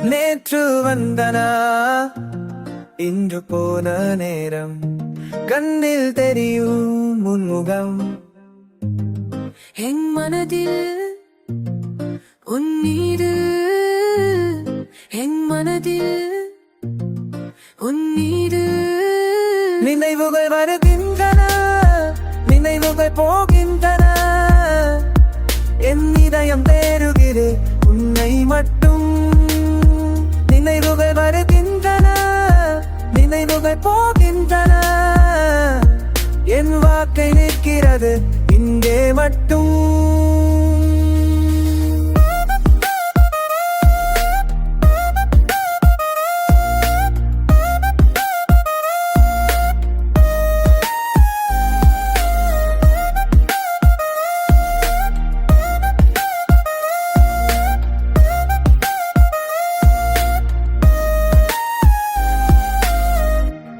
நேற்று வந்தனா இன்று போன நேரம் கண்ணில் தெரியும் முன்முகம் என் மனதில் உன் மீது என் மனதில் உன் மீது நினைவுகள் வருகின்றன நினைவுகள் போகின்றன என் இதயம் தேடுகிறது உன்னை மட்டும் நினைவுகள் வருகின்றன நினைவுகள் போகின்றன என் வாழ்க்கை நிற்கிறது இங்கே மட்டும்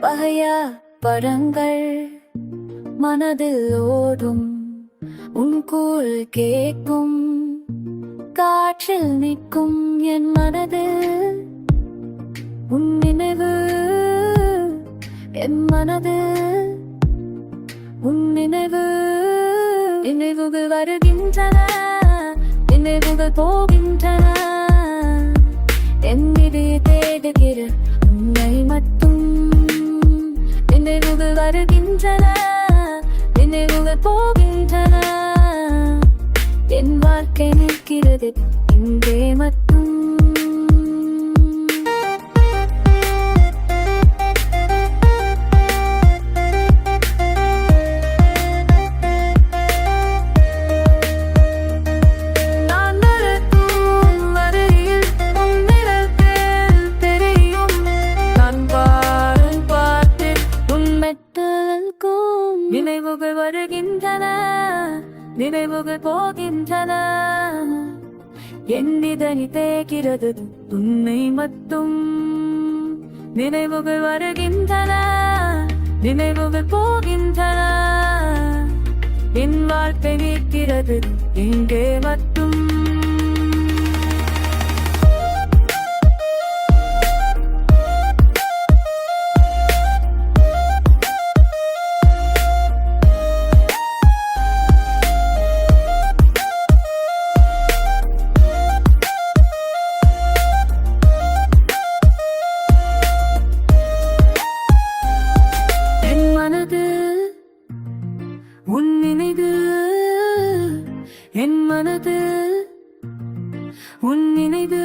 பகையா படங்கள் மனதில் ஓடும் உன் கூழ் கேட்கும் காற்றில் நிற்கும் என் மனதில் உன் நினைவு என் மனதில் உன் நினைவு நினைவுகள் வருகின்றன நினைவுகள் போகின்றன என் இதய தேடுகிற உன்னை மட்டும் நினைவுகள் வருகின்றன நினைவுகள் போகின்றன என் வாழ்க்கை நிற்கிறது இங்கே மட்டும் நான் நடக்கும் வரையில் உன் நிழல் தெரியும் நான் பார்த்து உன் மெட்டலுக்கும் நினைவுகள் வருகின்றன நினைவுகள் போகின்றன என் இதனை தேய்கிறது உன்னை மட்டும் நினைவுகள் வருகின்றன நினைவுகள் போகின்றன என் வாழ்க்கை நிற்கிறது இங்கே மட்டும் உன் நினைவு என் மனது உன் நினைவு